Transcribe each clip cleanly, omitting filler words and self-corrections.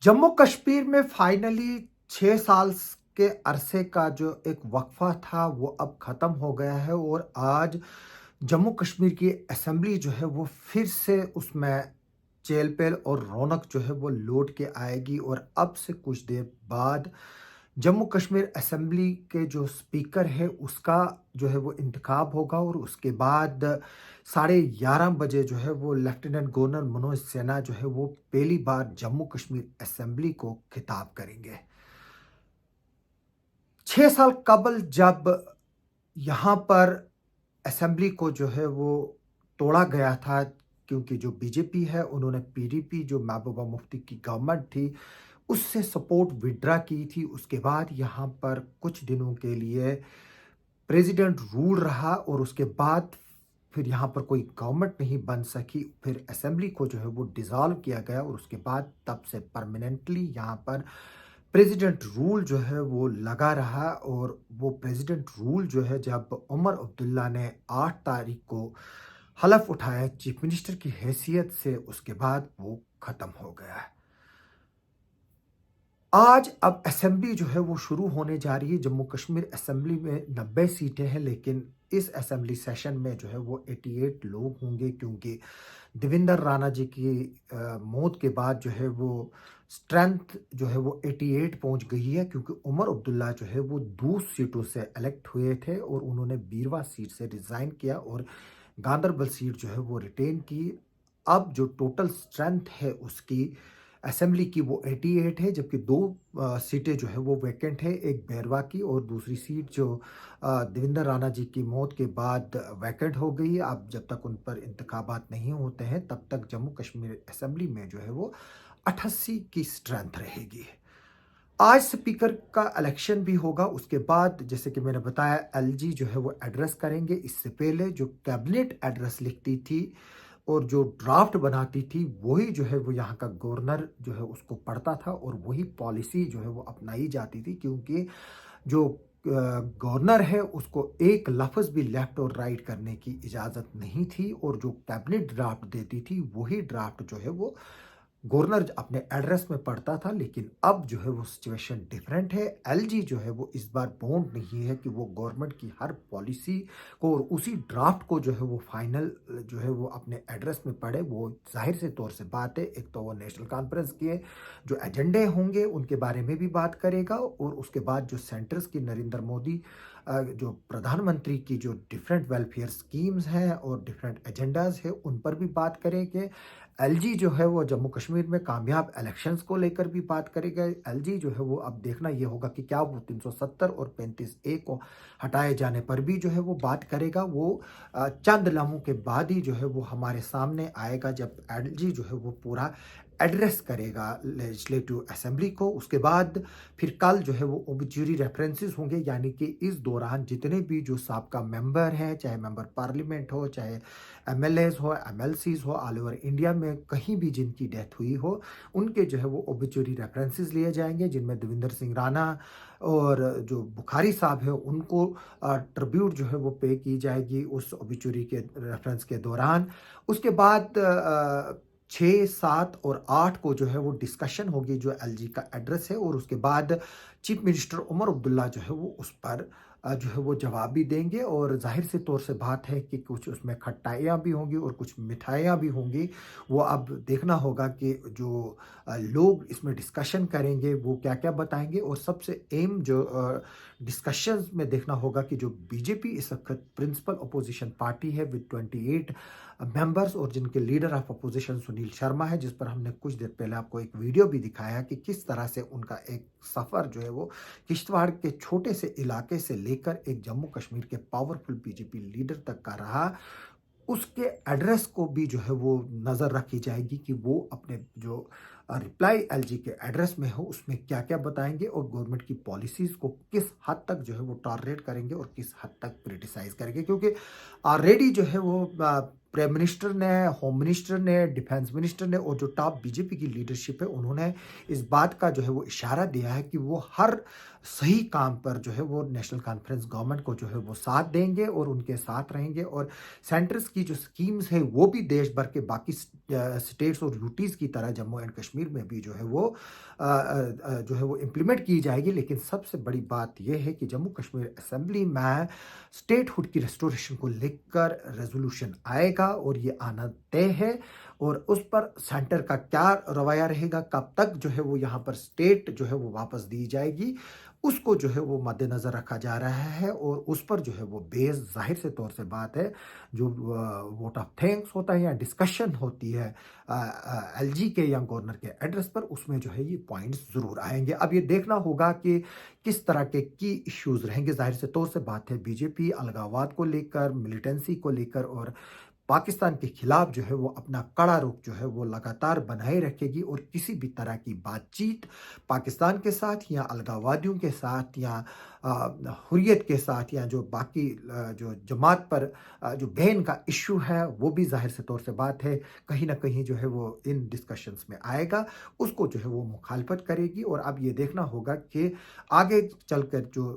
जम्मू कश्मीर में फाइनली 6 साल के अरसे का जो एक वक्फा था वो अब ख़त्म हो गया है और आज जम्मू कश्मीर की असेंबली जो है वो फिर से उसमें चेल-पेल और रौनक जो है वो लौट के आएगी और अब से कुछ देर बाद जम्मू कश्मीर असेंबली के जो स्पीकर है उसका जो है वो इंतखाब होगा और उसके बाद 11:30 बजे जो है वो लेफ्टिनेंट गवर्नर मनोज सिन्हा जो है वो पहली बार जम्मू कश्मीर असेंबली को खिताब करेंगे। 6 साल कबल जब यहाँ पर असेंबली को जो है वो तोड़ा गया था क्योंकि जो बीजेपी है उन्होंने पीडीपी जो महबूबा मुफ्ती की गवर्नमेंट थी उससे सपोर्ट विड्रा की थी। उसके बाद यहाँ पर कुछ दिनों के लिए प्रेसिडेंट रूल रहा और उसके बाद फिर यहाँ पर कोई गवर्नमेंट नहीं बन सकी। फिर असेंबली को जो है वो डिसॉल्व किया गया और उसके बाद तब से परमानेंटली यहाँ पर प्रेसिडेंट रूल जो है वो लगा रहा और वो प्रेसिडेंट रूल जो है जब उमर अब्दुल्ला ने 8 तारीख को हलफ उठाया चीफ मिनिस्टर की हैसियत से उसके बाद वो ख़त्म हो गया है। आज अब असेंबली जो है वो शुरू होने जा रही है। जम्मू कश्मीर असेंबली में 90 सीटें हैं लेकिन इस असेंबली सेशन में जो है वो 88 लोग होंगे क्योंकि देवेंद्र राणा जी की मौत के बाद जो है वो स्ट्रेंथ जो है वो 88 पहुंच गई है क्योंकि उमर अब्दुल्ला जो है वो 2 सीटों से इलेक्ट हुए थे और उन्होंने बीरवा सीट से रिज़ाइन किया और गांदरबल सीट जो है वो रिटेन की। अब जो टोटल स्ट्रेंथ है उसकी असेंबली की वो 88 है जबकि 2 सीटें जो है वो वैकेंट है, एक बैरवा की और दूसरी सीट जो देवेंद्र राणा जी की मौत के बाद वैकेंट हो गई है। अब जब तक उन पर इंतखाबात नहीं होते हैं तब तक जम्मू कश्मीर असेंबली में जो है वो 88 की स्ट्रेंथ रहेगी। आज स्पीकर का इलेक्शन भी होगा। उसके बाद जैसे कि मैंने बताया एलजी जो है वो एड्रेस करेंगे। इससे पहले जो कैबिनेट एड्रेस लिखती थी और जो ड्राफ्ट बनाती थी वही जो है वो यहाँ का गवर्नर जो है उसको पढ़ता था और वही पॉलिसी जो है वो अपनाई जाती थी क्योंकि जो गवर्नर है उसको एक लफ्ज़ भी लेफ्ट और राइट करने की इजाज़त नहीं थी और जो कैबिनेट ड्राफ्ट देती थी वही ड्राफ्ट जो है वो गवर्नर अपने एड्रेस में पढ़ता था। लेकिन अब जो है वो सिचुएशन डिफरेंट है। एलजी जो है वो इस बार बाउंड नहीं है कि वो गवर्नमेंट की हर पॉलिसी को और उसी ड्राफ्ट को जो है वो फाइनल जो है वो अपने एड्रेस में पढ़े। वो जाहिर से तौर से बात है, एक तो वो नेशनल कॉन्फ्रेंस के जो एजेंडे होंगे उनके बारे में भी बात करेगा और उसके बाद जो सेंटर्स की नरेंद्र मोदी जो प्रधानमंत्री की जो डिफरेंट वेलफेयर स्कीम्स हैं और डिफरेंट एजेंडाज है उन पर भी बात करेंगे। एलजी जो है वो जम्मू कश्मीर में कामयाब इलेक्शंस को लेकर भी बात करेगा। एलजी जो है वो अब देखना ये होगा कि क्या वो 370 और 35A को हटाए जाने पर भी जो है वो बात करेगा। वो चंद लम्हों के बाद ही जो है वो हमारे सामने आएगा जब एलजी जो है वो पूरा एड्रेस करेगा लेजिस्लेटिव असेंबली को। उसके बाद फिर कल जो है वो ओबिचुरी रेफरेंसेस होंगे यानी कि इस दौरान जितने भी जो साबका मेंबर हैं, चाहे मेंबर पार्लियामेंट हो, चाहे एमएलएज हो, एमएलसीज हो, ऑल ओवर इंडिया में कहीं भी जिनकी डेथ हुई हो उनके जो है वो ओबिचुरी रेफरेंसेस लिए जाएंगे जिनमें देवेंद्र सिंह राणा और जो बुखारी साहब है उनको ट्रिब्यूट जो है वो पे की जाएगी उस ओबिचुरी के रेफरेंस के दौरान। उसके बाद 6, 7 और 8 को जो है वो डिस्कशन होगी जो एलजी का एड्रेस है और उसके बाद चीफ मिनिस्टर उमर अब्दुल्ला जो है वो उस पर जो है वो जवाब भी देंगे और जाहिर से तौर से बात है कि कुछ उसमें खट्टाइयाँ भी होंगी और कुछ मिठाइयाँ भी होंगी। वो अब देखना होगा कि जो लोग इसमें डिस्कशन करेंगे वो क्या-क्या बताएँगे और सबसे अहम जो डिस्कशंस में देखना होगा कि जो बीजेपी इस वक़्त प्रिंसिपल अपोज़िशन पार्टी है विद 28 मेंबर्स और जिनके leader of opposition Sunil Sharma है, जिस पर हमने कुछ देर पहले आपको एक वीडियो भी दिखाया कि किस तरह से उनका एक सफ़र जो है वो किश्तवाड़ के छोटे से इलाके से लेकर एक जम्मू कश्मीर के पावरफुल बीजेपी लीडर तक का रहा। उसके एड्रेस को भी जो है वो नज़र रखी जाएगी कि वो अपने जो रिप्लाई एलजी के एड्रेस में हो उसमें क्या-क्या बताएँगे और गवर्नमेंट की पॉलिसीज़ को किस हद तक जो है वो टॉलरेट करेंगे और किस हद तक क्रिटिसाइज़ करेंगे क्योंकि ऑलरेडी जो है वो प्राइम मिनिस्टर ने, होम मिनिस्टर ने, डिफेंस मिनिस्टर ने और जो टॉप बीजेपी की लीडरशिप है उन्होंने इस बात का जो है वो इशारा दिया है कि वो हर सही काम पर जो है वो नेशनल कॉन्फ्रेंस गवर्नमेंट को जो है वो साथ देंगे और उनके साथ रहेंगे और सेंटर्स की जो स्कीम्स है वो भी देश भर के बाकी स्टेट्स और यूटीज़ की तरह जम्मू एंड कश्मीर में भी जो है वो जो है वो इम्प्लीमेंट की जाएगी। लेकिन सबसे बड़ी बात ये है कि जम्मू कश्मीर असेंबली में स्टेटहुड की रेस्टोरेशन को लेकर रेजोल्यूशन आएगा और ये आना तय है। और उस पर सेंटर का क्या रवैया रहेगा, कब तक जो है वो यहाँ पर स्टेट जो है वो वापस दी जाएगी, उसको जो है वो मद्देनज़र रखा जा रहा है। और उस पर जो है वो बेस ज़ाहिर से तौर से बात है, जो वोट ऑफ थैंक्स होता है या डिस्कशन होती है एलजी के या गवर्नर के एड्रेस पर, उसमें जो है ये पॉइंट्स ज़रूर आएंगे। अब ये देखना होगा कि किस तरह के की इश्यूज़ रहेंगे। ज़ाहिर से तौर से बात है, बीजेपी अलगावाद को लेकर, मिलिटेंसी को लेकर और पाकिस्तान के खिलाफ जो है वो अपना कड़ा रुख जो है वो लगातार बनाए रखेगी। और किसी भी तरह की बातचीत पाकिस्तान के साथ या अलगाववादियों के साथ या हुर्रियत के साथ या जो बाकी जो जमात पर जो बैन का इशू है, वो भी ज़ाहिर से तौर से बात है कहीं ना कहीं जो है वो इन डिस्कशंस में आएगा, उसको जो है वो मुखालफत करेगी। और अब ये देखना होगा कि आगे चलकर जो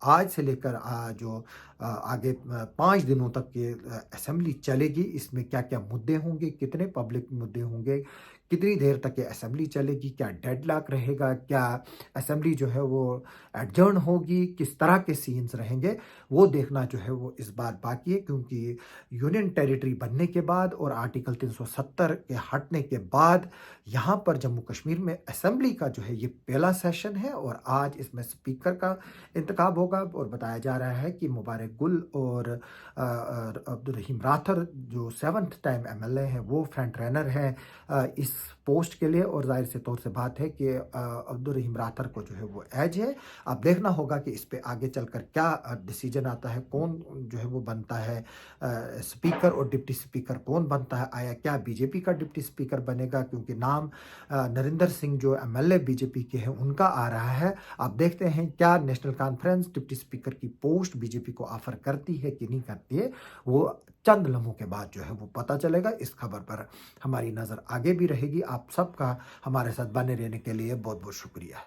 आज से लेकर जो आगे 5 दिनों तक ये असेंबली चलेगी, इसमें क्या क्या मुद्दे होंगे, कितने पब्लिक मुद्दे होंगे, कितनी देर तक ये असेंबली चलेगी, क्या डेडलॉक रहेगा, क्या असेंबली जो है वो एडजर्न होगी, किस तरह के सीन्स रहेंगे, वो देखना जो है वो इस बात बाकी है। क्योंकि यूनियन टेरिटरी बनने के बाद और आर्टिकल 370 के हटने के बाद यहाँ पर जम्मू कश्मीर में असेंबली का जो है ये पहला सेशन है। और आज इसमें स्पीकर का इंतखाब होगा और बताया जा रहा है कि मुबारक गुल और अब्दुल रहीम राठौर जो 7th टाइम एमएलए हैं, वो फ्रंट रनर हैं इस पोस्ट के लिए। और जाहिर से तौर से बात है कि अब्दुल रहीम राठौर को जो है वो एज है। अब देखना होगा कि इस पे आगे चलकर क्या डिसीजन आता है, कौन जो है वो बनता है स्पीकर और डिप्टी स्पीकर कौन बनता है, आया क्या बीजेपी का डिप्टी स्पीकर बनेगा, क्योंकि नाम नरिंदर सिंह जो एमएलए बीजेपी के हैं उनका आ रहा है। अब देखते हैं क्या नेशनल कॉन्फ्रेंस डिप्टी स्पीकर की पोस्ट बीजेपी को ऑफर करती है कि नहीं करती है, वो चंद लम्हों के बाद जो है वो पता चलेगा। इस खबर पर हमारी नज़र आगे भी रहेगी। आप सबका हमारे साथ बने रहने के लिए बहुत बहुत शुक्रिया।